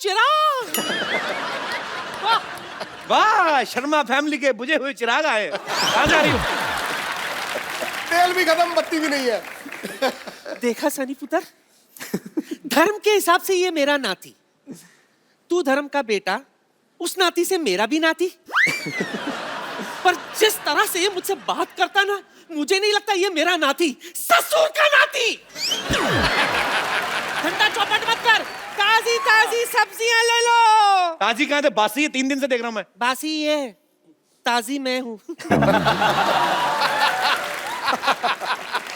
चिराग। वाह वाह, शर्मा फैमिली के बुझे हुए चिराग आए। कहाँ जा रही हो? तेल भी खत्म, बत्ती भी नहीं है। देखा सनी पुत्र, धर्म के हिसाब से ये मेरा नाती, तू धर्म का बेटा, उस नाती से मेरा भी नाती। पर जिस तरह से ये मुझसे बात करता ना, मुझे नहीं लगता ये मेरा नाती, ससुर का नाती। ठंडा चौपट मत कर, ताजी ताजी सब्जियां ले लो। ताजी कहाँ थे? बासी है, 3 दिन से देख रहा हूँ मैं। बासी ये, ताजी मैं हूँ।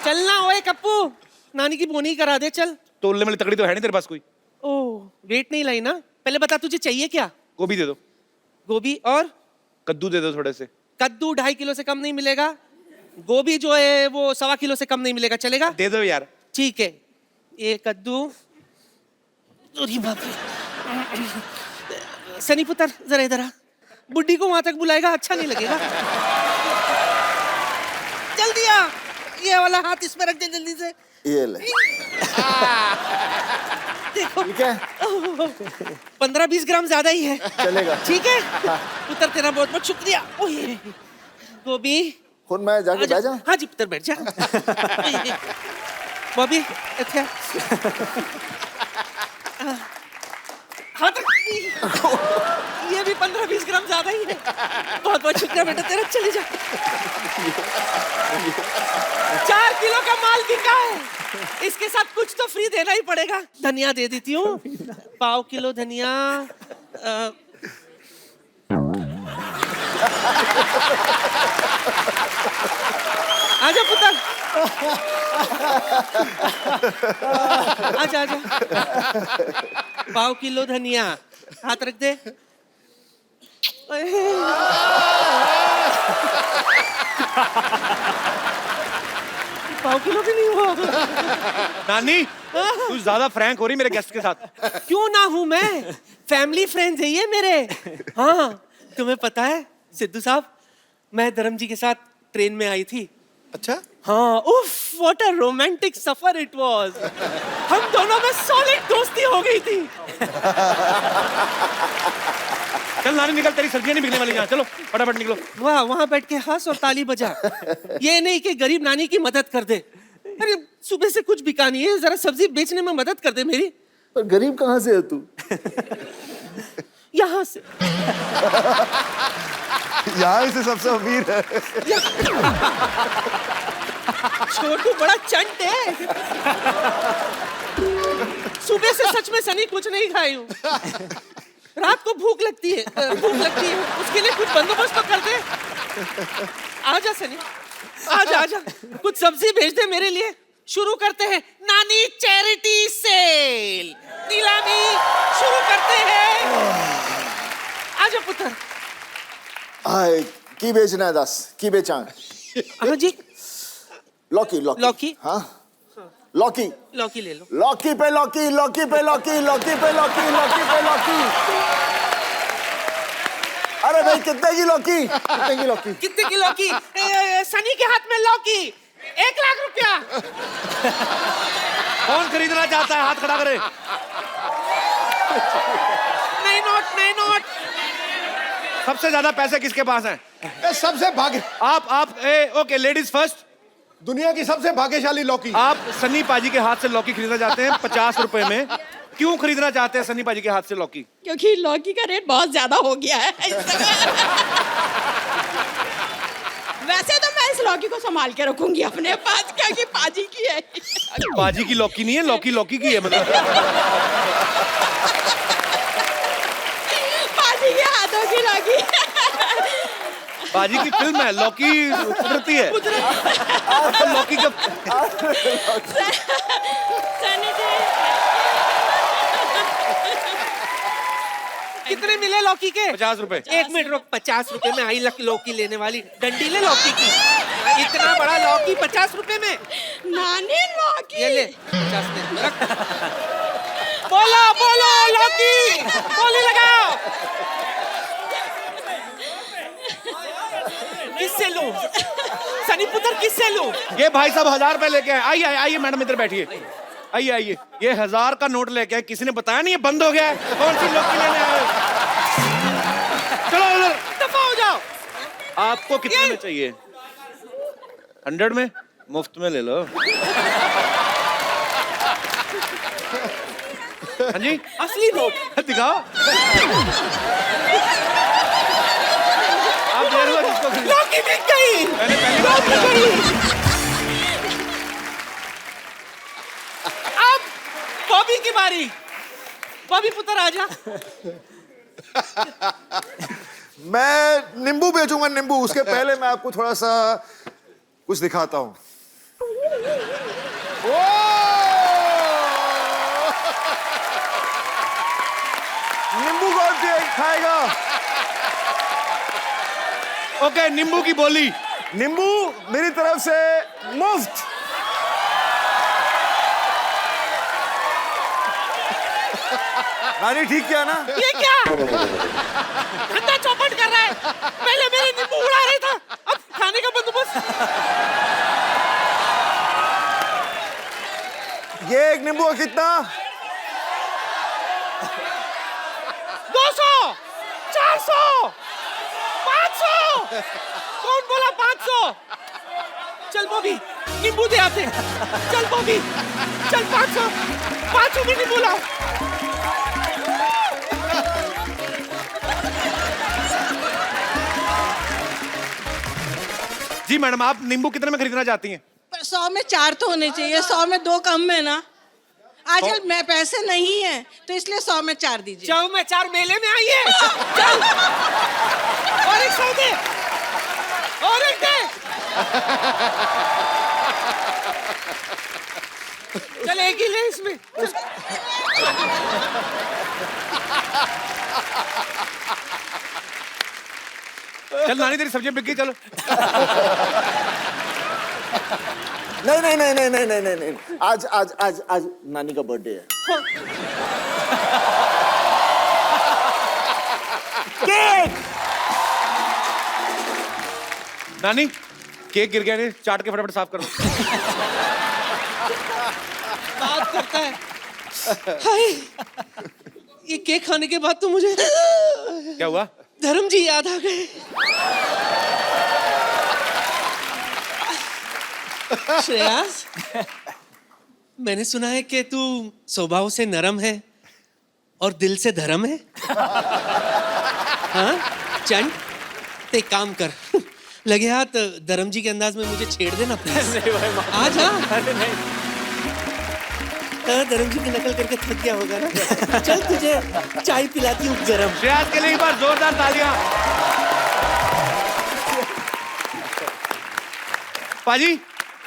चलना ओए कप्पू, नानी की बोनी करा दे चल। तोलने वाली तकड़ी तो है नहीं तेरे पास कोई? ओह, वेट नहीं लाई ना? पहले बता तुझे चाहिए क्या? गोभी दे दो। गोभी और कद्दू दे दो थोड़े से। कद्दू 2.5 किलो से कम नहीं मिलेगा। गोभी जो है वो 1.25 किलो से कम नहीं मिलेगा, चलेगा? दे दो यार। ठीक है, ये कद्दू। अरे बाप रे। सनी पुत्र जरा इधर आ, बुड्ढी को वहां तक बुलाएगा अच्छा नहीं लगेगा। जल्दी आ, ये वाला हाथ इसमें रख दे जल्दी से। ये ले। देखो ठीक है, 15-20 ग्राम ज्यादा ही है, चलेगा। ठीक है पुत्र, तेरा बहुत बहुत शुक्रिया। ओए गोभी, हुन मैं जाके बैठ जा। हाँ जी पुत्र बैठ जा। बॉबी अच्छा, हाँ तो ये भी 15-20 ग्राम ज्यादा ही है। बहुत बहुत शुक्रिया बेटा तेरा, चले जा। 4 किलो का माल बिका है, इसके साथ कुछ तो फ्री देना ही पड़ेगा। धनिया दे देती हूँ, 1/4 किलो धनिया। आजा पुत्र, आजा आजा। 1/4 किलो धनिया, हाथ रख दे। 1/4 किलो भी नहीं हुआ। नानी, तू ज्यादा फ्रैंक हो रही मेरे गेस्ट के साथ। क्यों ना हूं मैं, फैमिली फ्रेंड्स है ये मेरे। हाँ, तुम्हें पता है सिद्धू साहब, मैं धर्म जी के साथ ट्रेन में आई थी। अच्छा, हाँ, उफ, what a romantic suffer it was. हम दोनों में सॉलिड दोस्ती हो गई थी। चल नानी निकल, तेरी सब्जियां नहीं बिकने वाली यहाँ। चलो फटाफट निकलो। वाह, वहां बैठ के हंस और ताली बजा। ये नहीं कि गरीब नानी की मदद कर दे। अरे सुबह से कुछ बिका नहीं है, जरा सब्जी बेचने में मदद कर दे मेरी। पर गरीब कहाँ से है तू? यहाँ से। यहाँ से सबसे अमीर है। छोटू बड़ा चंट है। सुबह से सच में सनी कुछ नहीं खाई हूँ। रात को भूख लगती है, उसके लिए कुछ बंदोबस्त तो कर दे। आजा सनी, आजा आजा, कुछ सब्जी भेज दे मेरे लिए। शुरू करते हैं नानी चैरिटी सेल, नीलामी शुरू करते हैं। आजा पुत्र। आए, की बेचना है? 10 की बेचा? हाँ जी, लौकी लौकी लौकी? हाँ, लौकी लौकी ले लो। लौकी पे लौकी, लौकी पे लौकी, लौकी पे लौकी, लौकी पे लौकी। अरे भाई कितने की लौकी? कितने की लौकी? कितने की लौकी? सनी के हाथ में लौकी, 1 लाख रुपया। कौन खरीदना चाहता है? हाथ खड़ा करे। नहीं नोट, नहीं नोट। सबसे ज्यादा पैसे किसके पास हैं? सबसे भाग्य, आप ओके, लेडीज फर्स्ट। दुनिया की सबसे भाग्यशाली लौकी। आप सन्नी पाजी के हाथ से लौकी खरीदना चाहते हैं 50 रुपए में। क्यों खरीदना चाहते हैं सन्नी पाजी के हाथ से लौकी? क्योंकि लौकी का रेट बहुत ज्यादा हो गया है। वैसे तो मैं इस लौकी को संभाल के रखूंगी अपने पास, क्योंकि पाजी की है। पाजी की लौकी नहीं है, लौकी लौकी की है मतलब। पाजी के हाथों की लौकी। पाजी की फिल्म है, लौकी कुदरती है। लौकी का कितने मिले लौकी के? 50 रुपए। 1 मिनट रुक, 50 रुपए में आई लौकी लेने वाली डंडी ले लौकी की। इतना बड़ा लौकी 50 रुपए में? नानी लौकी। ये ले 50 में रख। बोलो बोलो लौकी, बोली लगाओ। किससे लूं? सनी पुत्र किससे लूं? ये भाई साहब 1000 रुपए लेके आए। आइए आइए मैडम, इधर बैठिए। आइए आइए, ये 1000 का नोट लेके आए, किसी ने बताया नहीं ये बंद हो गया है, कौन सी लौकी लेने आए हो? चलो उधर, दफा हो जाओ। आपको कितने में चाहिए? 100 में? मुफ्त में ले लो। हाँ जी, असली नोट दिखाओ। आप देख लो जिसको खरीदना। लौकी बिक गई, मैंने पहली बार लौकी देखा। गई। अब बॉबी की बारी। बॉबी पुत्र आजा। मैं नींबू बेचूंगा, नींबू। उसके पहले मैं आपको थोड़ा सा कुछ दिखाता हूं। नींबू कौन खाएगा? ओके, नींबू की बोली। नींबू मेरी तरफ से मुफ्त। नानी ठीक किया ना? ये क्या धंधा चौपट कर रहा है? पहले मेरे नींबू उड़ा रहा था, अब खाने का बंदोबस्त। ये एक नींबू का कितना? 200, 400, 500। कौन बोला 500? चल बॉबी, नींबू दे आते। चल बॉबी, चल 500 में नींबू लाओ। जी मैडम, आप नींबू कितने में खरीदना चाहती हैं? पर 100 में 4 तो होने चाहिए, 100 में 2 कम है ना। आजकल मैं पैसे नहीं है तो इसलिए 100 में 4 दीजिए। जाओ मैं 4 मेले में आई है। चल और एक 100 दे, और एक दे। चल एक ही ले इसमें। चल नानी, तेरी सब्जियां बिक गई, चलो। नहीं नहीं नहीं नहीं नहीं नहीं नहीं नहीं। आज आज आज आज नानी का बर्थडे है। केक। नानी, केक गिर गया, नहीं चाट के फटाफट साफ करो। बात करता है। हाय, ये केक खाने के बाद तो मुझे क्या हुआ? धर्म जी याद आ गए। श्रेयास, मैंने सुना है कि तू स्वभाव से नरम है और दिल से धर्म है। हाँ चंद, एक काम कर, लगे हाथ धर्म जी के अंदाज में मुझे छेड़ देना प्लीज। आ जा। धर्म जी की नकल करके थक गया होगा ना। चल तुझे चाय पिलाती हूँ गरम। श्रेयास के लिए एक बार जोरदार तालियां। पाजी,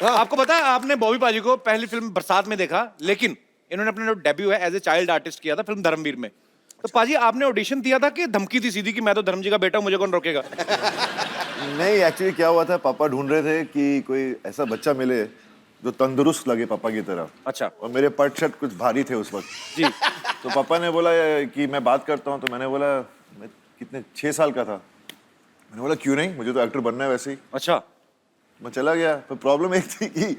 आपको पता है, आपने बॉबी पाजी को पहली फिल्म बरसात में देखा, लेकिन इन्होंने अपना जो डेब्यू है एज ए चाइल्ड आर्टिस्ट किया था फिल्म धर्मवीर में। तो पाजी, आपने ऑडिशन दिया था कि धमकी थी सीधी कि मैं तो धर्म जी का बेटा हूं, मुझे कौन रोकेगा? नहीं, एक्चुअली क्या हुआ था, पापा ढूंढ रहे थे कि कोई ऐसा बच्चा मिले जो तंदुरुस्त लगे पापा की तरह। अच्छा। और मेरे पट शर्ट कुछ भारी थे उस वक्त जी। तो पापा ने बोला कि मैं बात करता हूँ। तो मैंने बोला, मैं कितने 6 साल का था। मैंने बोला क्यों नहीं, मुझे तो एक्टर बनना है वैसे ही। अच्छा। मैं चला गया। पर प्रॉब्लम एक थी कि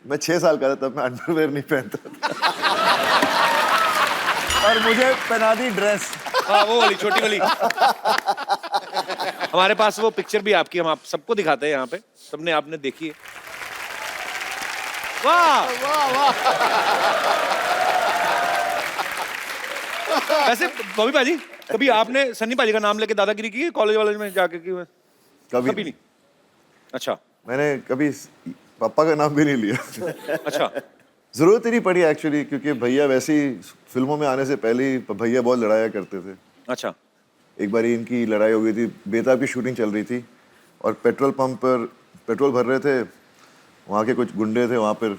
मैं 6 साल का था, तब मैं अंडरवेयर नहीं पहनता था। और मुझे पहना दी ड्रेस। हाँ, वो वाली छोटी वाली। हमारे पास वो पिक्चर भी आपकी, हम आप सबको दिखाते हैं यहाँ पे, सबने आपने देखी है। वाह वाह वाह। वैसे बॉबी पाजी, कभी आपने सन्नी पाजी का नाम लेके दादागिरी की कॉलेज वालेज में जाके की? कभी नहीं। अच्छा। मैंने कभी पापा का नाम भी नहीं लिया। अच्छा। जरूरत ही नहीं पड़ी एक्चुअली, क्योंकि भैया वैसे ही फिल्मों में आने से पहले ही भैया बहुत लड़ाया करते थे। अच्छा। एक बार इनकी लड़ाई हो गई थी, बेताब की शूटिंग चल रही थी और पेट्रोल पंप पर पेट्रोल भर रहे थे। वहाँ के कुछ गुंडे थे, वहाँ पर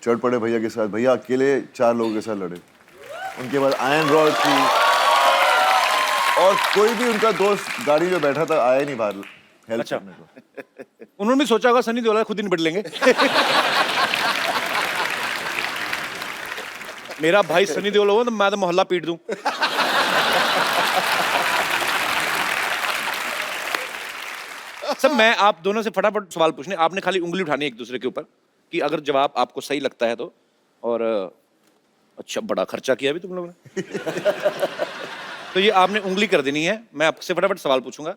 चढ़ पड़े भैया के साथ। भैया अकेले 4 लोगों के साथ लड़े। उनके बाद आयरन रॉड थी और कोई भी उनका दोस्त गाड़ी में बैठा था आया नहीं बाहर हेल्प करने को। उन्होंने भी सोचा होगा सनी देओल खुद ही निपट लेंगे। मेरा भाई सनी देओल हो तो मैं तो मोहल्ला पीट दूं। सब मैं आप दोनों से फटाफट सवाल पूछने, आपने खाली उंगली उठानी एक दूसरे के ऊपर कि अगर जवाब आपको सही लगता है तो, और अच्छा, बड़ा खर्चा किया अभी तुम लोगों ने। तो ये आपने उंगली कर देनी है, मैं आपसे फटाफट सवाल पूछूंगा,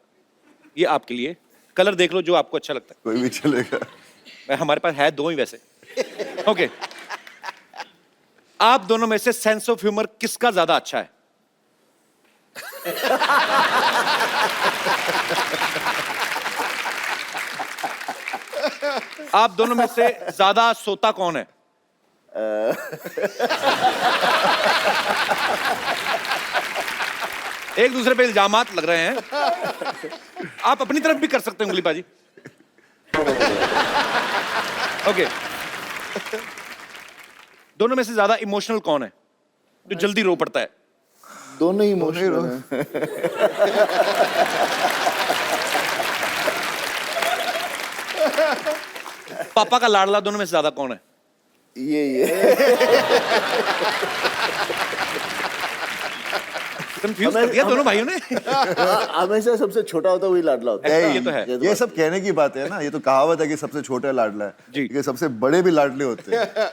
ये आपके लिए। कलर देख लो जो आपको अच्छा लगता कोई भी चलेगा। है। हमारे पास है दो ही वैसे। ओके, आप दोनों में से सेंस ऑफ ह्यूमर किसका ज्यादा अच्छा है? आप दोनों में से ज्यादा सोता कौन है? एक दूसरे पे इल्जामात लग रहे हैं। आप अपनी तरफ भी कर सकते हैं उंगली बाजी। ओके, दोनों में से ज्यादा इमोशनल कौन है, जो जल्दी रो पड़ता है? दोनों ही इमोशनल हैं। पापा का लाडला दोनों में से ज्यादा कौन है? ये कंफ्यूज कर दिया दोनों भाइयों ने। हमेशा सबसे छोटा होता है वही लाडला होता है। ये तो है। ये सब कहने की बात है ना, ये तो कहावत है कि सबसे छोटा लाडला है जी। ये सबसे बड़े भी लाडले होते हैं।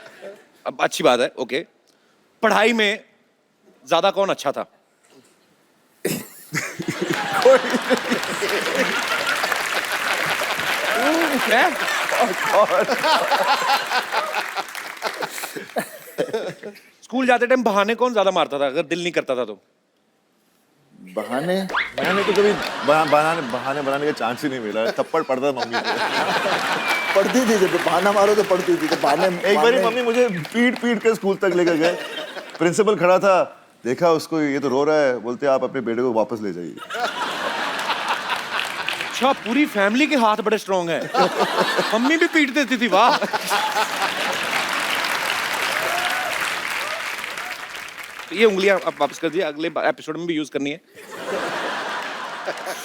अब अच्छी बात है। ओके, पढ़ाई में ज्यादा कौन अच्छा था? है? स्कूल जाते टाइम बहाने कौन ज्यादा मारता था अगर दिल नहीं करता था तो? बहाने मैंने तो कभी बहाने बनाने का चांस ही नहीं मिला। थप्पड़ पड़ता मम्मी से। पढ़ती थी, जब बहाना मारो तो पढ़ती थी। तो बहाने एक बार मम्मी मुझे पीट के स्कूल तक लेकर गए। प्रिंसिपल खड़ा था, देखा उसको, ये तो रो रहा है, बोलते आप अपने बेटे को वापस ले जाइए। अच्छा, पूरी फैमिली के हाथ बड़े स्ट्रॉन्ग हैं। मम्मी भी पीट देती थी, वाह। ये उंगलियां आप वापस कर दिए, अगले एपिसोड में भी यूज करनी है।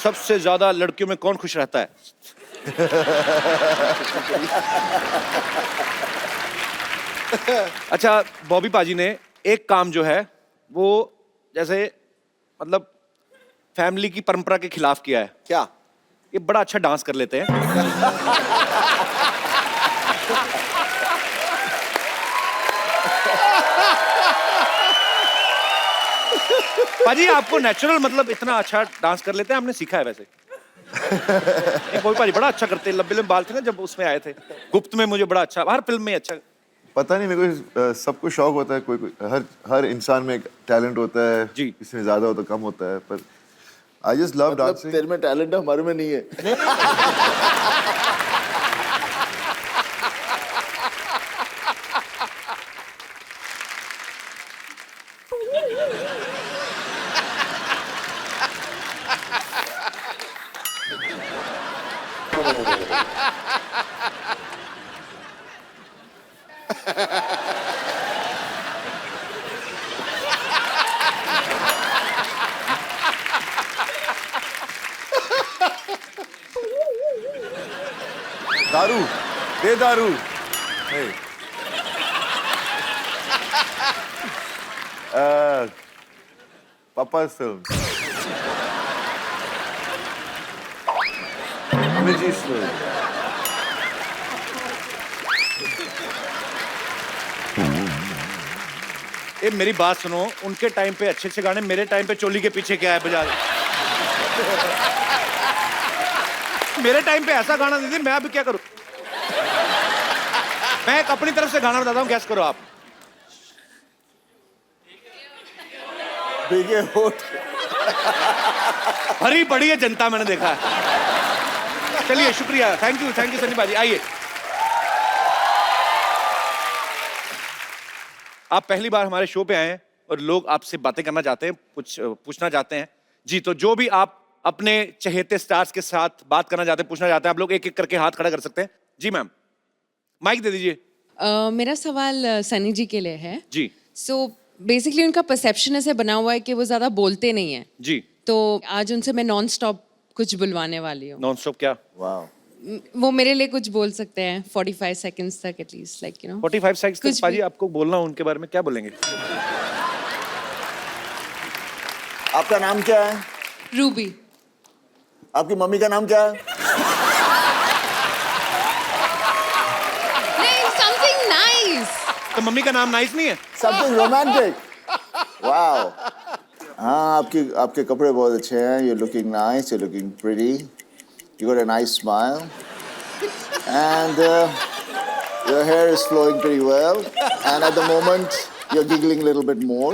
सबसे ज्यादा लड़कियों में कौन खुश रहता है? अच्छा, बॉबी पाजी ने एक काम जो है वो जैसे मतलब फैमिली की परंपरा के खिलाफ किया है। क्या? ये बड़ा अच्छा डांस कर लेते हैं। पाजी, आपको नेचुरल मतलब इतना अच्छा डांस कर लेते हैं, आपने सीखा है वैसे? कोई पाजी बड़ा अच्छा करते हैं, लंबे लंबे बाल थे ना जब उसमें आए थे गुप्त में, मुझे बड़ा अच्छा, हर फिल्म में अच्छा। पता नहीं, मेरे को सबको शौक होता है, कोई हर इंसान में एक टैलेंट होता है जी। किसी में ज्यादा होता है, कम होता है, पर आई जस्ट लव मतलब डांसिंग। तेरे में टैलेंट है, हमारे में नहीं है। दारू दे, दारू। पापा फिल्म। ए, मेरी बात सुनो, उनके टाइम पे अच्छे अच्छे गाने, मेरे टाइम पे चोली के पीछे क्या है बजा। मेरे टाइम पे ऐसा गाना दीदी, मैं अभी क्या करूं? मैं एक अपनी तरफ से गाना बताता हूं, गैस करो आप। भीगे होठ। भरी पड़ी है जनता, मैंने देखा है। चलिए, शुक्रिया, थैंक यू सनी बाजी। आइए, आप पहली बार हमारे शो पे आए हैं और लोग आपसे बातें करना चाहते हैं, कुछ पूछना चाहते हैं जी। तो जो भी आप अपने चहेते स्टार्स के साथ बात करना चाहते हैं, पूछना चाहते हैं, आप लोग एक एक करके हाथ खड़ा कर सकते हैं। जी मैम, माइक दे दीजिए। मेरा सवाल सनी जी के लिए है। जी। सो बेसिकली उनका परसेप्शन ऐसे बना हुआ है कि वो ज्यादा बोलते नहीं है। जी। तो आज उनसे मैं नॉन स्टॉप कुछ बुलवाने वाली हूँ। नॉन स्टॉप क्या? वाह। वो मेरे लिए कुछ बोल सकते हैं 45 सेकंड्स तक at least, like you know. 45 seconds कुछ तक पाजी भी। आपको बोलना हो उनके बारे में, क्या बोलेंगे? आपका नाम क्या है? रूबी। आपकी मम्मी का नाम क्या है? नहीं, समथिंग नाइस। तो मम्मी का नाम नाइस नहीं है? Something romantic. वाओ। हाँ, आपके कपड़े बहुत अच्छे हैं। You looking nice, you looking pretty, you got a nice smile and your hair is flowing pretty well and at the moment you're giggling a little bit more.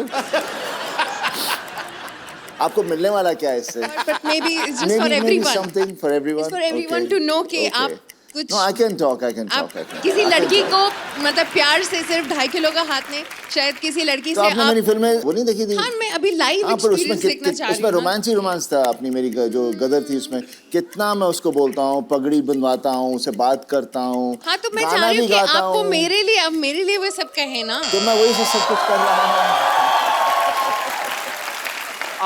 आपको मिलने वाला क्या है इससे? But maybe it's just for Maybe everyone. something for everyone. It's for everyone Okay. to know कि Okay. आप कुछ No, I can talk. आप किसी लड़की को मतलब प्यार से सिर्फ 2.5 किलो का हाथ में शायद किसी लड़की तो से आपने मेरी फिल्म में वो नहीं देखी थी? हाँ, मैं अभी लाइव हाँ, पर उसमें एक्सपीरियंस देखना चाह रही उसमें हूँ। रोमांस था। अपनी मेरी जो गदर थी उसमें कितना मैं उसको बोलता हूँ, पगड़ी बंधवाता हूँ, उसे बात करता हूँ। हाँ, तो मैं गाना चाह रही हूँ भी कि गाता आपको हूँ। मेरे लिए अब मेरे लिए वो सब कहे ना। तो मैं वही से सब कुछ कर रहा हूँ।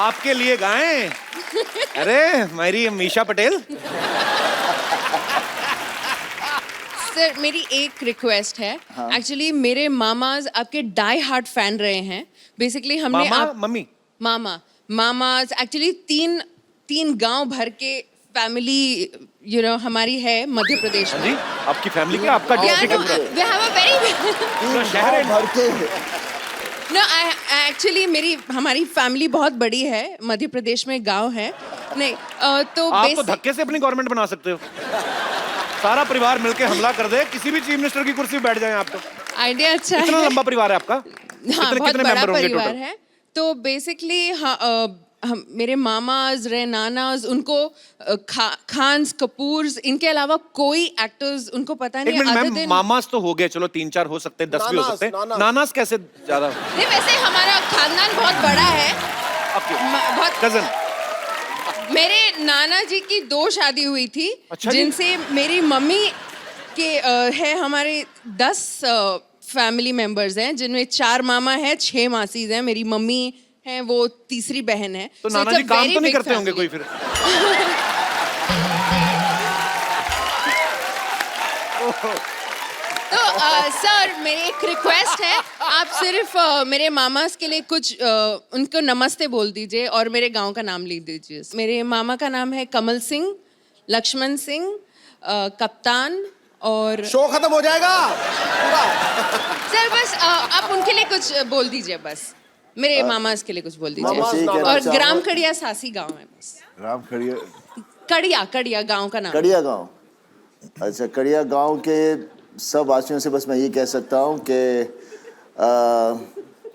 आपके लिए गाएं? अरे मेरी मीशा पटेल। सर मेरी एक रिक्वेस्ट है। एक्चुअली मेरे मामाज आपके डाई हार्ट फैन रहे हैं। बेसिकली हमने मामा मम्मी मामाज एक्चुअली तीन गांव भर के फैमिली हमारी है मध्य प्रदेश में। जी, आपकी फैमिली क्या? आपका डिस्ट्रिक्ट है? we have a very पूरा शहर है। भर के No, एक्चुअली हमारी फैमिली बहुत बड़ी है। मध्य प्रदेश में गांव है। नहीं तो आप तो धक्के से अपनी गवर्नमेंट बना सकते हो। सारा परिवार मिलके हमला कर दे, किसी भी चीफ मिनिस्टर की कुर्सी पे बैठ जाए आप तो। आइडिया अच्छा इतना है। लंबा परिवार है आपका? हाँ, बहुत कितने बड़ा मेंबर होंगे परिवार टोटल? है। तो बेसिकली हम मेरे मामाज रहे, नानाज, उनको खान्स, कपूर्स, इनके अलावा कोई एक्टर्स उनको पता एक नहीं minute other ma'am, than- mama's तो हो गए, चलो 3-4 हो सकते हैं, 10 भी हो सकते हैं। नानास कैसे ज्यादा? नहीं, वैसे हमारा खानदान बहुत बड़ा है। बहुत कजन? मेरे नाना जी की 2 शादी हुई थी। अच्छा जी? जिनसे मेरी मम्मी के है हमारे 10 फैमिली मेंबर्स हैं, जिनमें 4 मामा हैं, 6 मासीज हैं। मेरी मम्मी है वो तीसरी बहन है। तो So नाना it's a जी काम very तो नहीं big करते होंगे family. कोई फिर? तो सर मेरी एक रिक्वेस्ट है, आप सिर्फ मेरे मामास के लिए कुछ उनको नमस्ते बोल दीजिए और मेरे गांव का नाम लिख दीजिए। मेरे मामा का नाम है कमल सिंह, लक्ष्मण सिंह, कप्तान और शो खत्म हो जाएगा। सर बस आप उनके लिए कुछ बोल दीजिए। बस मेरे मामास के लिए कुछ बोल मामास दीजिए। कहना और चाहूँ- ग्राम कड़िया सासी गांव है बस। राम खड़िया कड़िया गांव का नाम। कड़िया गांव। अच्छा, कड़िया गांव के सब वासियों से बस मैं ये कह सकता हूँ कि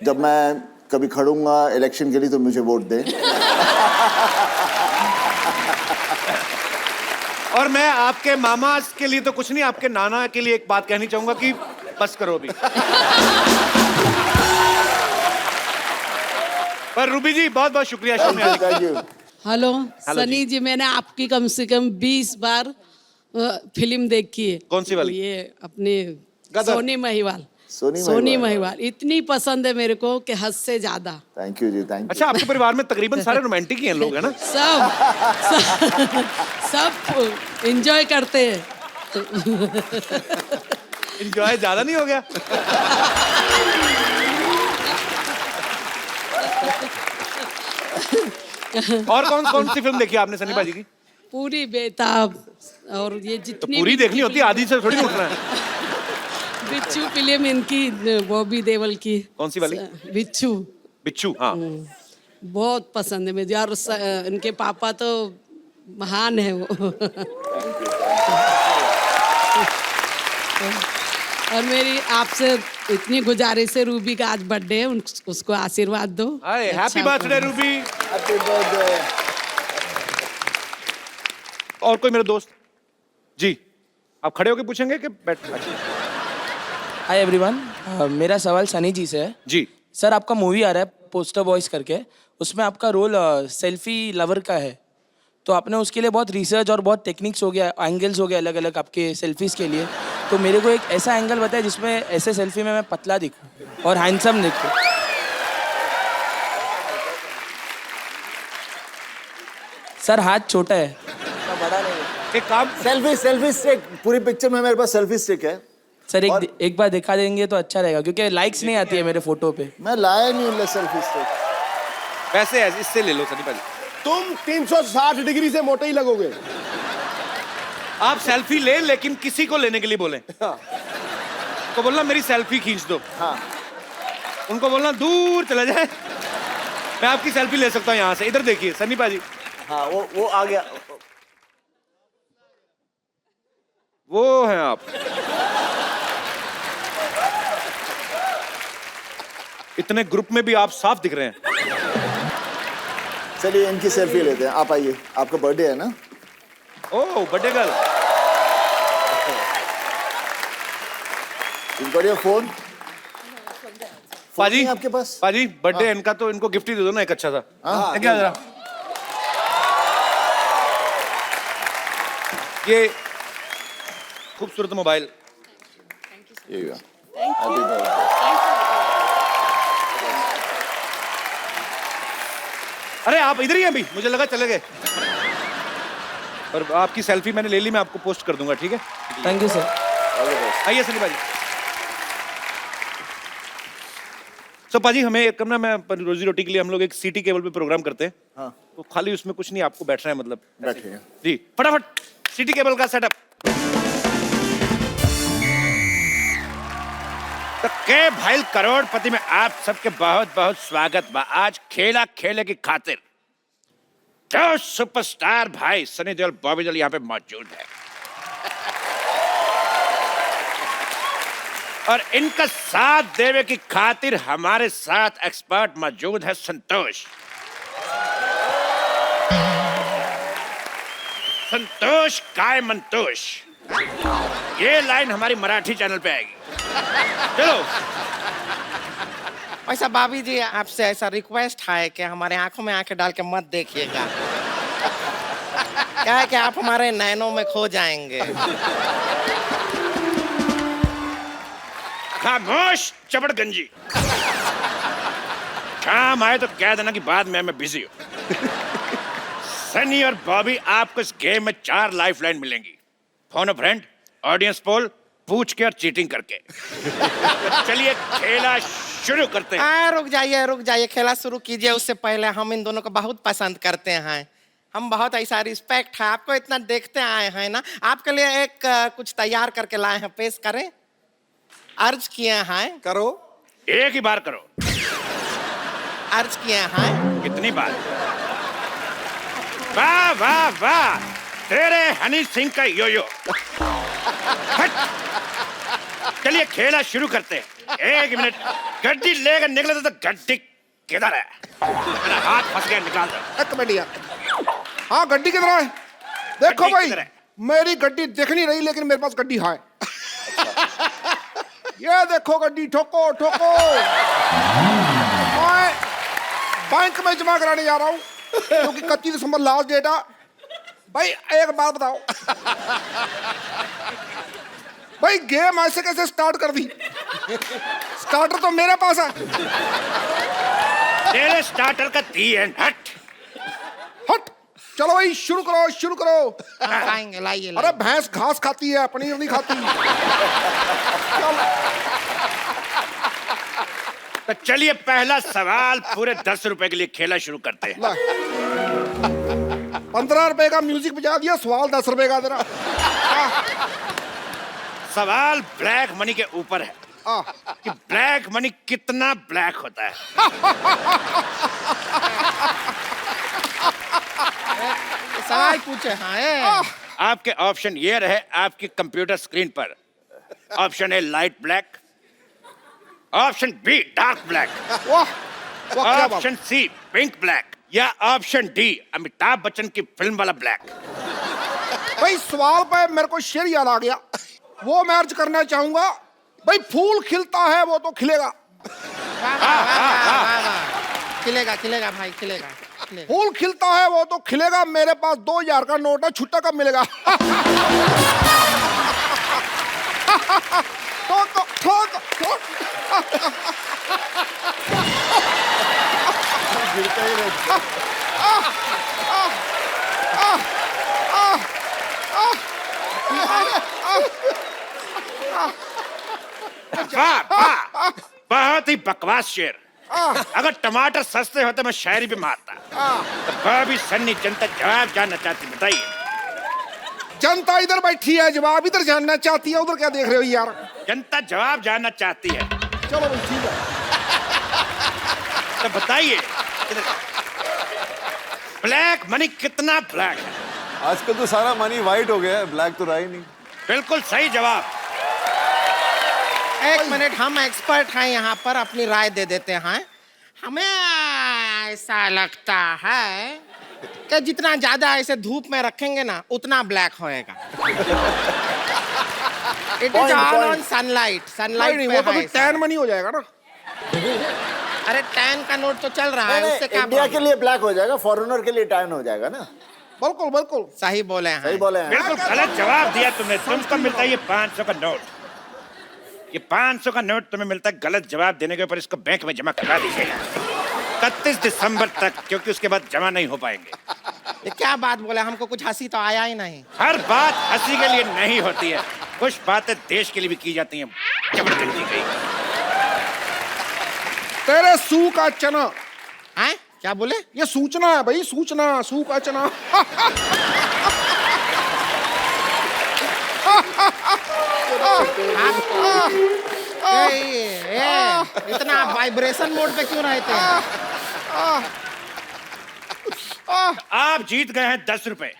जब मैं कभी खड़ूंगा इलेक्शन के लिए तो मुझे वोट दें। और मैं आपके मामा के लिए तो कुछ नहीं, आपके नाना के लिए एक बात कहनी चाहूंगा कि बस करो अभी। पर रूबी जी बहुत बहुत शुक्रिया शो में आने के लिए। Thank you. Hello hello Sunny ji, मैंने आपकी कम से कम 20 बार फिल्म देखी है। कौन सी वाली? ये अपनी गदर। सोनी महिवाल। सोनी सोनी महिवाल। महिवाल इतनी पसंद है मेरे को कि हद से ज्यादा। थैंक यू जी, थैंक यू। अच्छा, आपके परिवार में तकरीबन सारे रोमांटिक ही हैं लोग, है ना? सब एंजॉय करते हैं। एंजॉय ज्यादा नहीं हो गया? और कौन कौन सी फिल्म देखी आपने सनी भाजी की? पूरी बेताब और ये तो जितनी पूरी भी देखनी होती है, आधी से थोड़ी उठना है। बिच्छू फिल्म इनकी, बॉबी देओल की। कौन सी वाली? बिच्छू बिच्छू, हाँ। बहुत पसंद है मुझे। और इनके पापा तो महान है वो। और मेरी आपसे इतनी गुजारिश है, रूबी का आज बर्थडे है, उसको आशीर्वाद दो। अरे अच्छा happy birthday Ruby. Happy birthday. और कोई मेरे दोस्त? जी, आप खड़े होके पूछेंगे कि बैठ? अच्छा हाय एवरीवन, मेरा सवाल सनी जी से है। जी। सर, आपका मूवी आ रहा है पोस्टर बॉयज करके, उसमें आपका रोल सेल्फी लवर का है। तो आपने उसके लिए बहुत रिसर्च और बहुत टेक्निक्स हो गया, एंगल्स हो गए अलग अलग आपके सेल्फीज के लिए। तो मेरे को एक ऐसा एंगल बताया जिसमें ऐसे सेल्फी में मैं पतला दिखूं और हैंडसम दिखूं। सर हाथ छोटा है, बड़ा नहीं है। एक काम, सेल्फी स्टिक, पूरी पिक्चर में मेरे पास सेल्फी स्टिक है। सर एक बार दिखा देंगे तो अच्छा रहेगा, क्योंकि लाइक्स नहीं आती है मेरे फोटो पे। मैं लाया नहीं हूँ सेल्फी स्टिक। वैसे इससे ले लो सनी भाजी। तुम 360 डिग्री से मोटे ही लगोगे। आप सेल्फी ले, लेकिन किसी को लेने के लिए बोलें। उनको बोलना मेरी सेल्फी खींच दो। हाँ उनको बोलना दूर चला जाए, मैं आपकी सेल्फी ले सकता हूँ यहाँ से। इधर देखिए सन्नी पाजी, हाँ वो आ गया। वो हैं आप। इतने ग्रुप में भी आप साफ दिख रहे हैं। चलिए इनकी सेल्फी लेते हैं, आप आइए, आपका बर्थडे है ना? ओह बर्थडे गर्ल। इनको लिया फोन पाजी नहीं है आपके पास? पाजी बर्थडे इनका, तो इनको गिफ्ट ही दे दो ना एक अच्छा सा। हाँ क्या जरा ये खूबसूरत मोबाइल। ये गया। Happy birthday। अरे आप इधर ही हैं अभी, मुझे लगा चले गए। और आपकी सेल्फी मैंने ले ली, मैं आपको पोस्ट कर दूंगा, ठीक है? Thank you sir. आइए सनी भाई। सो पाजी हमें एक ना, मैं रोजी रोटी के लिए हम लोग एक सिटी केबल पे प्रोग्राम करते हैं। हाँ तो खाली उसमें कुछ नहीं, आपको बैठना है, मतलब बैठे हैं। जी फटाफट सिटी केबल का सेटअप। तो के भाई करोड़पति में आप सबके बहुत बहुत स्वागत बा। आज खेला खेले की खातिर जो सुपरस्टार भाई सनी देओल बॉबी देओल यहाँ पे मौजूद है, और इनका साथ देवे की खातिर हमारे साथ एक्सपर्ट मौजूद है संतोष। संतोष काय मंतोष, ये लाइन हमारी मराठी चैनल पे आएगी। चलो वैसा भाभी जी आपसे ऐसा रिक्वेस्ट है कि हमारे आंखों में आंखें डाल के मत देखिएगा, क्या है कि आप हमारे नैनों में खो जाएंगे। खामोश चबड़गंजी, शाम आए तो कह देना कि बाद में मैं बिजी हूं। सनी और बॉबी आपको इस गेम में 4 लाइफलाइन मिलेंगी। फोन अ फ्रेंड, ऑडियंस पोल, पूछ के और चीटिंग करके। चलिए खेला शुरू करते हैं। रुक जाइए, खेला शुरू कीजिए। उससे पहले हम इन दोनों को बहुत पसंद करते हैं, हम बहुत ऐसा रिस्पेक्ट है, आपको इतना देखते आए हैं ना, आपके लिए एक कुछ तैयार करके लाए हैं, पेश करें। अर्ज किए हैं, करो। एक ही बार करो। अर्ज किए हैं। कितनी बार? वाह वाह वाह, तेरे हनी सिंह का योयो। हट। चलिए खेला शुरू करते हैं। 1 मिनट, गड्डी लेकर निकले तो गड्डी किधर है? मेरा हाथ फंस गया, निकाल दो। एक मिनट यार। हाँ गड्डी किधर है? देखो गड्डी भाई, किधर है? मेरी गड्डी दिख नहीं रही, लेकिन मेरे पास गड्डी है। ये देखो गड्डी, ठोको ठोको। मैं बैंक में जमा कराने जा रहा हूँ, क्योंकि 31 दिसंबर लास्ट डेट है। भाई एक बात बताओ, भाई गेम ऐसे कैसे स्टार्ट कर दी? स्टार्टर तो मेरे पास है। तेरे स्टार्टर का दी एंड हट। हट, चलो भाई शुरू करो शुरू करो। खाएंगे, लाइए। अरे भैंस घास खाती है, पनीर नहीं खाती। तो चलिए पहला सवाल पूरे 10 रुपए के लिए खेला शुरू करते हैं। 15 रुपए का म्यूजिक बजा दिया, सवाल 10 रुपए का तेरा। सवाल ब्लैक मनी के ऊपर है कि ब्लैक मनी कितना ब्लैक होता है। सवाल पूछे। हाँ, आपके ऑप्शन ये रहे आपकी कंप्यूटर स्क्रीन पर। Option A light black, option be dark black, वाह वाह क्या बात। ऑप्शन सी पिंक ब्लैक, या ऑप्शन डी अमिताभ बच्चन की फिल्म वाला ब्लैक। भाई सवाल पे मेरे को शेर याद आ गया, वो मैं अर्ज करना चाहूंगा। भाई फूल खिलता है वो तो खिलेगा। खिलेगा खिलेगा भाई, खिलेगा। फूल खिलता है वो तो खिलेगा, मेरे पास 2000 का नोट है, छुट्टा कब मिलेगा? ठोक ठोक ठोक। वाह वाह, बहुत ही बकवास शेर। अगर टमाटर सस्ते होते मैं शायरी भी मारता। तो बॉबी सन्नी जनता जवाब जानना चाहती, बताइए। जनता इधर बैठी है, जवाब इधर जानना चाहती है, उधर क्या देख रहे हो यार? जनता जवाब जानना चाहती है। चलो भाई ठीक है। तो बताइए ब्लैक मनी कितना ब्लैक है? आजकल तो सारा मनी वाइट हो गया है, ब्लैक तो रहा ही नहीं। बिल्कुल सही जवाब। एक मिनट, हम एक्सपर्ट हैं यहाँ पर, अपनी राय दे देते हैं। हमें ऐसा लगता है कि जितना ज्यादा ऐसे धूप में रखेंगे ना उतना ब्लैक होएगा। It is all on sunlight. Sunlight नहीं, वो तो फिर टैन मनी हो जाएगा ना। अरे टैन का नोट तो चल रहा है, उससे क्या इंडिया के लिए ब्लैक हो जाएगा, फॉरेनर के लिए टैन हो जाएगा ना। बिल्कुल बिल्कुल सही बोले हैं। सही बोले हैं। बिल्कुल गलत जवाब दिया तुमने। तुमको मिलता है ये 500 का नोट। ये 500 का नोट तुम्हें मिलता है गलत जवाब देने के ऊपर। इसको बैंक में जमा करा दीजिएगा 31 दिसंबर तक, क्योंकि उसके बाद जमा नहीं हो पाएंगे। ये क्या बात बोले, हमको कुछ हंसी तो आया ही नहीं। हर बात हंसी के लिए नहीं होती है, कुछ बातें देश के लिए भी की जाती हैं। जबरदस्ती गई। तेरे सू का चना। हैं? क्या बोले? ये सूचना है भाई, सूचना, सू का चना। इतना वाइब्रेशन मोड पे क्यों रहते हैं? आप जीत गए हैं 10 रुपए।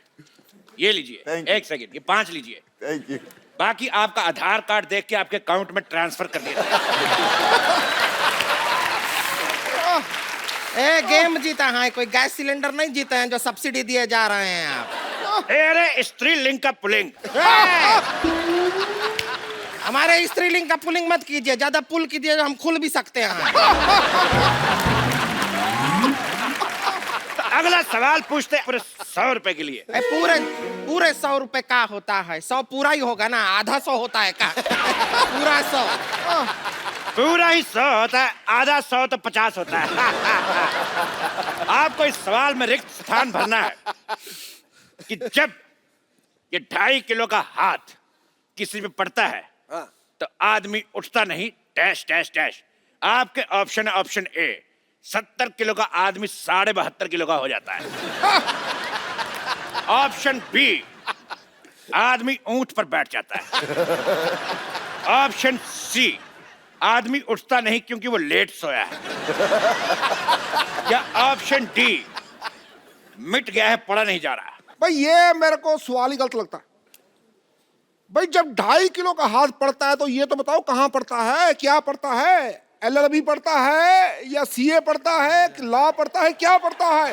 ये लीजिए। Thank you. 1 सेकंड, ये 5 लीजिए। Thank you. बाकी आपका आधार कार्ड देख के आपके अकाउंट में ट्रांसफर कर दिया। गेम जीता है, कोई गैस सिलेंडर नहीं जीते हैं जो सब्सिडी दिए जा रहे हैं आप। अरे स्त्रीलिंग का पुलिंग। हमारे स्त्रीलिंग का पुलिंग मत कीजिए, ज्यादा पुल कीजिए हम खुल भी सकते हैं। तो अगला सवाल पूछते हैं पूरे 100 रुपए के लिए। पूरे 100 रुपए का होता है? 100 पूरा ही होगा ना, आधा 100 होता है का? पूरा 100। पूरा ही 100 होता है, आधा 100 तो 50 होता है। आपको इस सवाल में रिक्त स्थान भरना है कि जब ये 2.5 किलो का हाथ किसी पे पड़ता है तो आदमी उठता नहीं, डैश डैश डैश। आपके ऑप्शन है ऑप्शन ए, 70 किलो का आदमी 72.5 किलो का हो जाता है। ऑप्शन बी, आदमी ऊंट पर बैठ जाता है। ऑप्शन सी, आदमी उठता नहीं क्योंकि वो लेट सोया है। या ऑप्शन डी, मिट गया है, पड़ा नहीं जा रहा। भाई ये मेरे को सवाल ही गलत लगता है। भाई जब 2.5 किलो का हाथ पड़ता है तो ये तो बताओ कहाँ पड़ता है, क्या पड़ता है? LLB पड़ता है या CA पड़ता है, लॉ पड़ता है, क्या पड़ता है?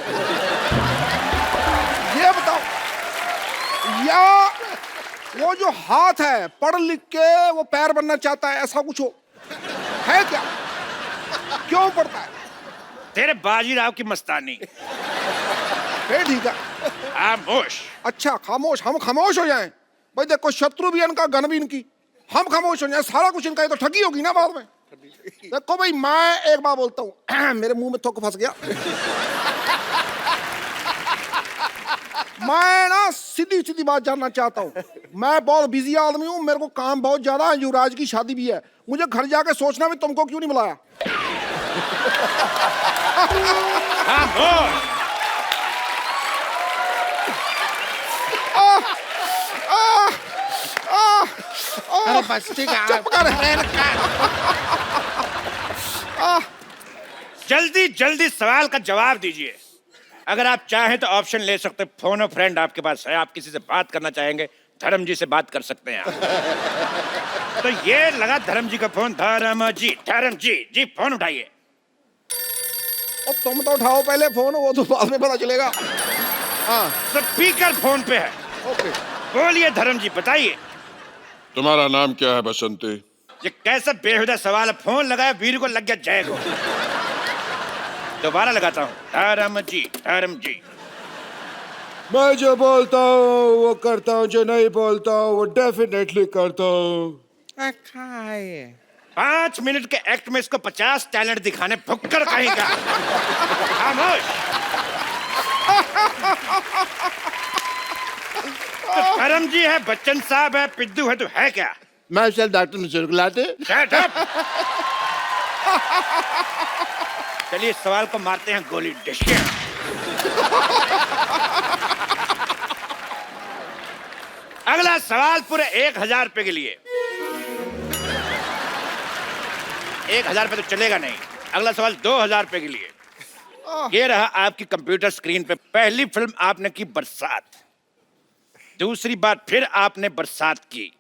ये बताओ। या वो जो हाथ है पढ़ लिख के वो पैर बनना चाहता है, ऐसा कुछ हो है क्या? क्यों पड़ता है? तेरे बाजीराव की मस्तानी। फिर ठीक है। खामोश। अच्छा खामोश, हम खामोश हो जाएं? भाई देखो, शत्रु भी इनका, गन भी इनकी, हम खामोश हो जाएं, सारा कुछ इनका, ये तो ठगी होगी ना बाद में। देखो भाई, मैं एक बात बोलता हूँ, मेरे मुंह में थोक फंस गया। मैं ना सीधी सीधी बात जानना चाहता हूँ। मैं बहुत बिजी आदमी हूँ, मेरे को काम बहुत ज्यादा है, युवराज की शादी भी है, मुझे घर जाके सोचना भी तुमको क्यों नहीं बुलाया। अरे बस ठीक है। जल्दी जल्दी सवाल का जवाब दीजिए। अगर आप चाहें तो ऑप्शन ले सकते हैं, फोन और फ्रेंड आपके पास है, आप किसी से बात करना चाहेंगे, धर्म जी से बात कर सकते हैं आप। तो ये लगा धर्म जी का फोन। धर्म जी फोन उठाइए। और तुम तो उठाओ पहले फोन, वो तो बाद में पता चलेगा। हाँ स्पीकर फोन पे है। ओके। बोलिए धर्म जी, बताइए। तुम्हारा नाम क्या है बसंती? ये कैसा बेहुदा सवाल है? फोन लगाया, वीर को लग गया जय को। दोबारा लगाता हूँ। धर्म जी। मैं जो बोलता हूँ वो करता हूँ, जो नहीं बोलता हूँ वो डेफिनेटली करता हूँ। 5 मिनट के एक्ट में इसको 50 टैलेंट दिखाने, भुक्कड़ कहेगा। खामोश। तो धर्म जी है, बच्चन साहब है, पिद्दू है, तो है क्या? मैं चल डॉक्टर मिश्र को लाते। Shut up! चलिए सवाल को मारते हैं गोली। डिशके। अगला सवाल पूरे 1000 रुपए के लिए। 1000 रुपए तो चलेगा नहीं। अगला सवाल 2000 रुपए के लिए। ये रहा आपकी कंप्यूटर स्क्रीन पे। पहली फिल्म आपने की बरसात, दूसरी बार फिर आपने बरसात की,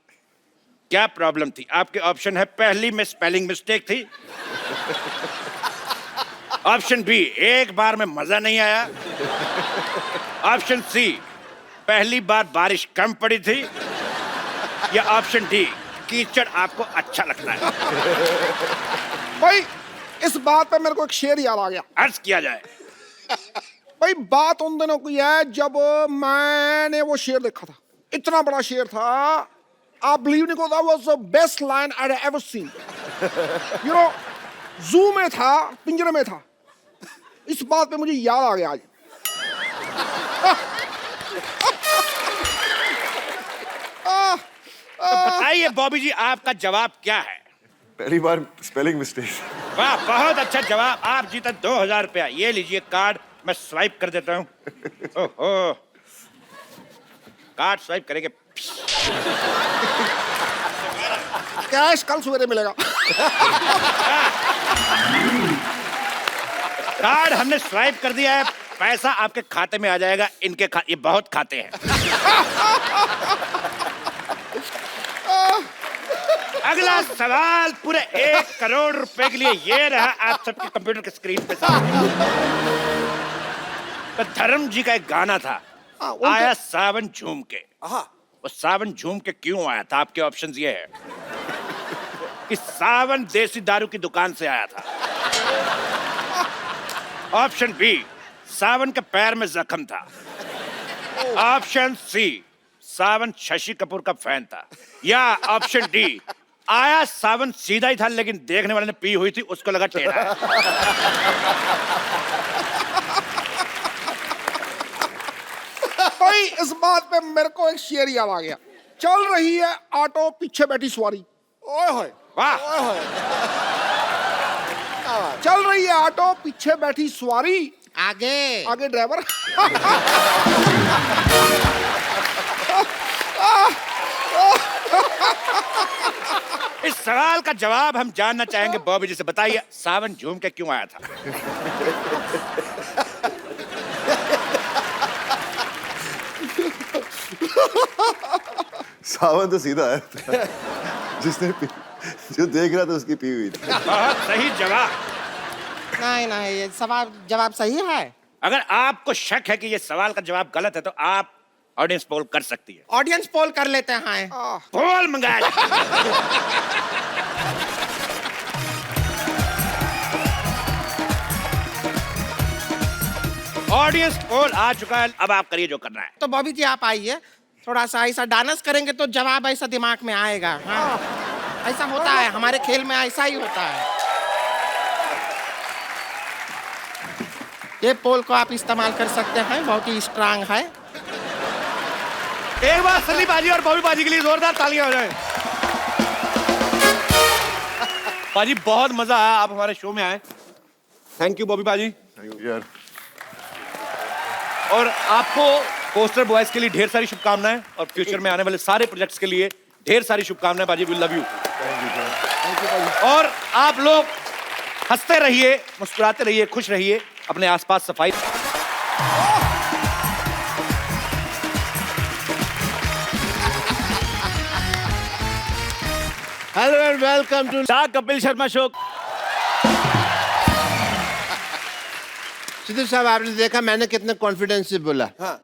क्या प्रॉब्लम थी? आपके ऑप्शन है, पहली में स्पेलिंग मिस्टेक थी, ऑप्शन बी एक बार में मजा नहीं आया, ऑप्शन सी पहली बार बारिश कम पड़ी थी, या ऑप्शन डी कीचड़ आपको अच्छा लगता है। भाई इस बात पे मेरे को एक शेर याद आ गया। अर्ज किया जाए। भाई बात उन दिनों की है जब मैंने वो शेर देखा था, इतना बड़ा शेर था, आप बिलीव नहीं करो, that was the best line I had ever seen. You know, जू में था, पिंजरे में था। इस बात पे मुझे याद आ गया आज। तो बताइए बॉबी जी, आपका जवाब क्या है? पहली बार स्पेलिंग मिस्टेक। वाह, बहुत अच्छा जवाब। आप जीते 2000 रुपया। ये लीजिए कार्ड, मैं स्वाइप कर देता हूँ। ओहो, कार्ड स्वाइप करेंगे। कैश कल सवेरे मिलेगा। कार्ड हमने स्वाइप कर दिया है, पैसा आपके खाते में आ जाएगा। इनके ये बहुत खाते हैं। अगला सवाल पूरे 1 करोड़ रुपए के लिए। ये रहा आप सबके कंप्यूटर के स्क्रीन पे सामने। तो धर्म जी का एक गाना था, आया सावन झूम के। वो सावन झूम के क्यों आया था? आपके ऑप्शंस ये है कि सावन देसी दारू की दुकान से आया था, ऑप्शन बी सावन के पैर में जख्म था, ऑप्शन सी सावन शशि कपूर का फैन था, या ऑप्शन डी आया सावन सीधा ही था लेकिन देखने वाले ने पी हुई थी, उसको लगा टेढ़ा। भाई इस बात पे मेरे को एक शेर याद आ गया। चल रही है ऑटो, पीछे बैठी सवारी। ओए होए, वाह, चल रही है ऑटो, पीछे बैठी सवारी, आगे आगे ड्राइवर। इस सवाल का जवाब हम जानना चाहेंगे बॉबी जी से। बताइए सावन झूम के क्यों आया था? सावन तो सीधा है। जो देख रहा था उसकी पी हुई थी। बहुत सही जवाब। नहीं नहीं, ये सवाल जवाब सही है। अगर आपको शक है कि ये सवाल का जवाब गलत है तो आप ऑडियंस पोल कर सकती है। ऑडियंस पोल कर लेते हैं। पोल मंगाया जाए। ऑडियंस पोल आ चुका है, अब आप करिए जो करना है। तो बॉबी जी आप आइए, थोड़ा सा ऐसा डांस करेंगे तो जवाब ऐसा दिमाग में आएगा। हाँ, ऐसा होता है हमारे खेल में, ऐसा ही होता है। ये पोल को आप इस्तेमाल कर सकते हैं, बहुत ही स्ट्रांग है। एक बार सनी बाजी और बॉबी बाजी के लिए जोरदार तालियां हो जाए। बाजी बहुत मजा आया, आप हमारे शो में आए। थैंक यू बॉबी बाजी। यार और आपको पोस्टर बॉयज के लिए ढेर सारी शुभकामनाएं और फ्यूचर में आने वाले सारे प्रोजेक्ट्स के लिए ढेर सारी शुभकामनाएं बाजी। We love you. और आप लोग हंसते रहिए, मुस्कुराते रहिए, खुश रहिए, अपने आसपास सफाई। Hello and welcome to Kapil Sharma show. Sidhu साहब, आपने देखा मैंने कितने कॉन्फिडेंस से बोला। हाँ।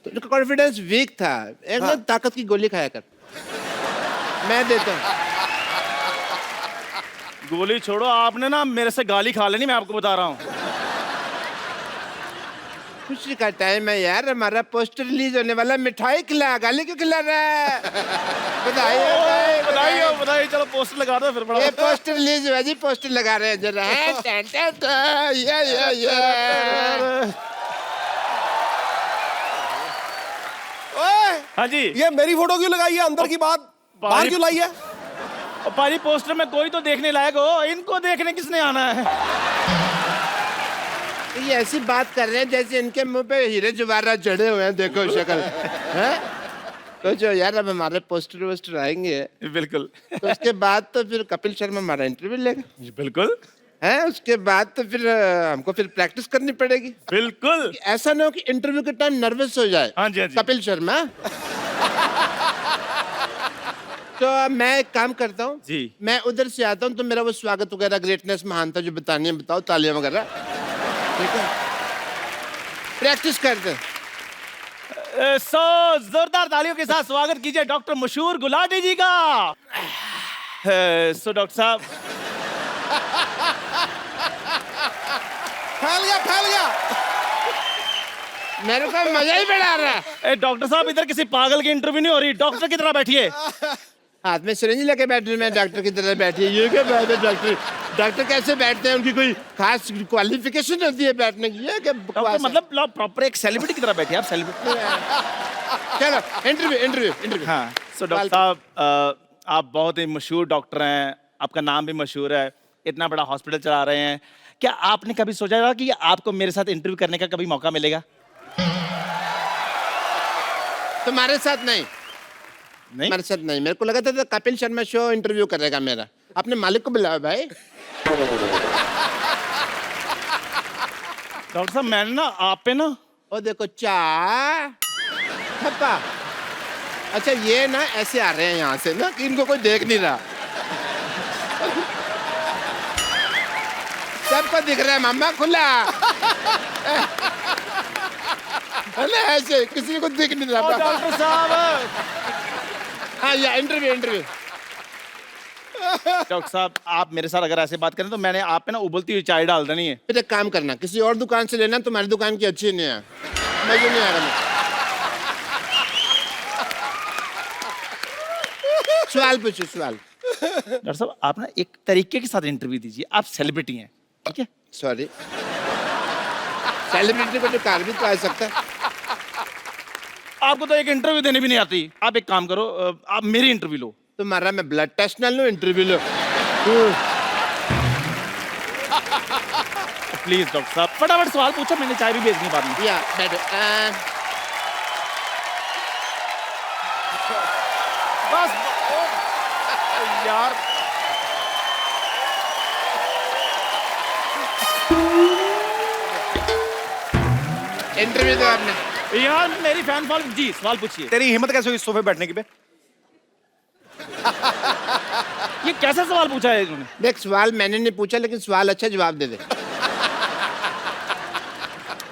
तो कॉन्फिडेंस वीक था, एक ना ताकत की गोली खाया कर। मैं देता हूँ। गोली छोड़ो, आपने ना मेरे से गाली खा लेनी, मैं आपको बता रहा हूँ। खुशी का टाइम है यार, हमारा पोस्टर रिलीज होने वाला। मिठाई खिला, गाली क्यों खिला रहा है? बधाई बताइए बताइए, चलो पोस्टर लगा दो फिर। ये पोस्टर रिलीज हुआ जी, पोस्टर लगा रहे हैं जरा। हाँ जी, ये मेरी फोटो क्यों लगाई है? अंदर की बात बाहर क्यों लाई है? पाजी पोस्टर में कोई तो देखने लायक हो, इनको देखने किसने आना है? ये ऐसी बात कर रहे हैं जैसे इनके मुंह पे हीरे जवाहरात जड़े हुए हैं। देखो शक्ल है। तो जो यार अब हमारे पोस्टर वोस्टर आएंगे बिल्कुल तो उसके बाद तो फिर कपिल शर्मा हमारा इंटरव्यू लेगा बिल्कुल है। उसके बाद तो फिर हमको फिर प्रैक्टिस करनी पड़ेगी। बिल्कुल ऐसा ना हो कि इंटरव्यू के टाइम नर्वस हो जाए। हाँ जी, हाँ जी। कपिल शर्मा तो अब मैं एक काम करता हूँ जी। मैं उधर से आता हूँ तो मेरा वो स्वागत वगैरह ग्रेटनेस महानता जो बतानी है बताओ, तालियां वगैरह। ठीक है, प्रैक्टिस करते हैं। सो जोरदार तालियों के साथ स्वागत कीजिए डॉक्टर मशहूर गुलाटी जी का। सो डॉक्टर साहब फैल गया मेरे को मजा ही बड़ा आ रहा है। डॉक्टर साहब इधर किसी पागल की इंटरव्यू नहीं हो रही, डॉक्टर की तरह बैठिए। हाथ में सिरिंज लेके बैठे, मैं डॉक्टर की तरह बैठी है। ये क्या बात है? डॉक्टर कैसे बैठते हैं? उनकी कोई खास क्वालिफिकेशन होती है बैठने की? ये क्या डॉक्टर बकवास है? मतलब प्रॉपर एक सेलिब्रिटी की तरह बैठे आप, सेलिब्रिटी। चलो इंटरव्यू। हाँ सो डॉक्टर साहब आप बहुत ही मशहूर डॉक्टर हैं, आपका नाम भी मशहूर है, इतना बड़ा हॉस्पिटल चला रहे हैं। क्या आपने कभी सोचा था कि आपको मेरे साथ इंटरव्यू करने का कभी मौका मिलेगा? तुम्हारे साथ नहीं, मेरे साथ नहीं। मेरे को लगा था कपिल शर्मा शो इंटरव्यू करेगा मेरा। अपने मालिक को बुलाओ भाई। डॉक्टर साहब मैंने ना आप पे ना ओ देखो चा थप्पा। अच्छा ये ना ऐसे आ रहे हैं यहाँ से ना कि इनको कोई देख नहीं रहा। सबको दिख रहा है मामा खुला है ना, ऐसे किसी को दिख नहीं रहा। डॉक्टर साहब हाँ या इंटरव्यू। डॉक्टर साहब आप मेरे साथ अगर ऐसे बात करें तो मैंने आप पे ना उबलती हुई चाय डाल देनी है। फिर एक काम करना, किसी और दुकान से लेना, तुम्हारी दुकान की अच्छी नहीं है, मजे नहीं आ रहा। सवाल पूछो सवाल। डॉक्टर साहब आप ना एक तरीके के साथ इंटरव्यू दीजिए, आप सेलिब्रिटी हैं ठीक है। सॉरी, सेलिब्रिटी को तो कार भी तो आ सकता है। आपको तो एक इंटरव्यू देने भी नहीं आती। आप एक काम करो, आप मेरी इंटरव्यू लो। तुम्हारा मैं ब्लड टेस्ट ना लूं, इंटरव्यू लो। प्लीज डॉक्टर साहब फटाफट सवाल पूछो, मैंने चाय भी भेजनी बाद में। या बैठो। बस यार इंटरव्यू दो आपने। यार मेरी फैन फॉल जी सवाल पूछिए। तेरी हिम्मत कैसे हुई इस सोफे बैठने की बे? ये कैसा सवाल पूछा है इन्होंने? देख सवाल मैंने नहीं पूछा, लेकिन सवाल अच्छा जवाब दे दे।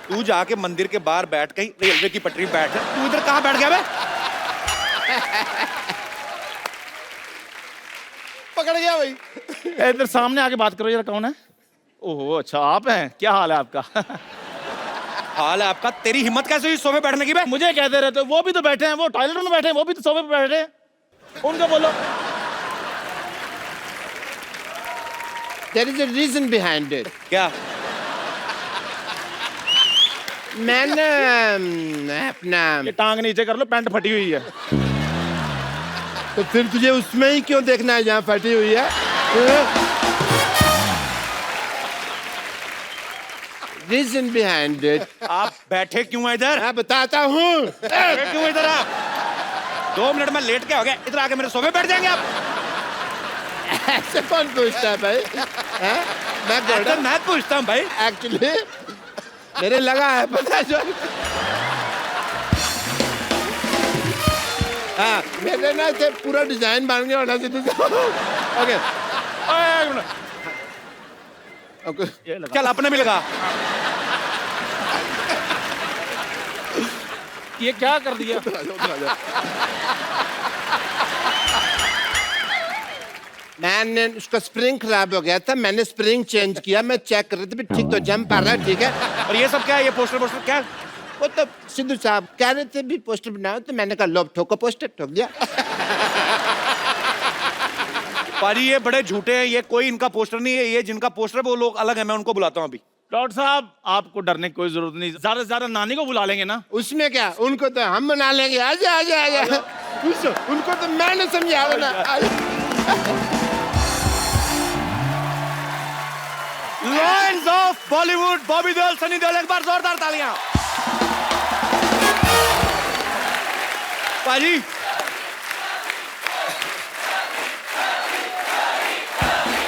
तू जाके मंदिर के बाहर बैठ, कहीं रेलवे की पटरी बैठ। तू इधर कहाँ बैठ गया बे? पकड़ गया भाई। इधर सामने आके बात करो जरा, कौन है? ओहो अच्छा आप हैं, क्या हाल है आपका? हाल है आपका? तेरी हिम्मत कैसे हुई सोफे बैठने की बे? मुझे कहते रहते, वो भी तो बैठे हैं, वो टॉयलेट में बैठे हैं, वो भी तो सोफे पे बैठे हैं, उनको बोलो। There is a reason behind it. क्या? मैंने अपना ये टांग नीचे कर लो, पैंट फटी हुई है। तो फिर तुझे उसमें ही क्यों देखना है जहाँ फटी हुई है? Reason behind it. आप बैठे क्यों हैं इधर? मैं बताता हूँ। बैठे क्यों इधर आप? 2 मिनट में लेट के हो गया, इधर आके मेरे सोफे बैठ जाएंगे आप? ऐसे कौन पूछता है भाई? मैं पूछता हूँ भाई। एक्चुअली मेरे लगा है पता जो। हाँ मेरे ना से पूरा डिजाइन बन गया होना चाहिए। ओके ओके चल अपने भी लगा। ये क्या कर दिया? मैंने उसका स्प्रिंग खराब हो गया था, मैंने स्प्रिंग चेंज किया। मैं चेक कर रही थी ठीक तो जंप आ रहा है, ठीक है। और ये सब क्या है? ये पोस्टर क्या है? वो तो सिद्धू साहब कह रहे थे भी पोस्टर बनाओ, तो मैंने कहा लो ठोको पोस्टर, ठोक दिया। पाजी ये बड़े झूठे हैं, ये कोई इनका पोस्टर नहीं है, ये जिनका पोस्टर है वो लोग अलग है, मैं उनको बुलाता हूँ अभी। डॉक्टर साहब आपको डरने की कोई जरूरत नहीं, ज्यादा से ज्यादा नानी को बुला लेंगे ना। उसमें क्या, उनको तो हम बना लेंगे। आजा आजा आजा, उनको तो मैंने समझा ना। लॉयंस ऑफ बॉलीवुड, बॉबी देओल, सनी देओल, एक बार जोरदार तालियां। पाजी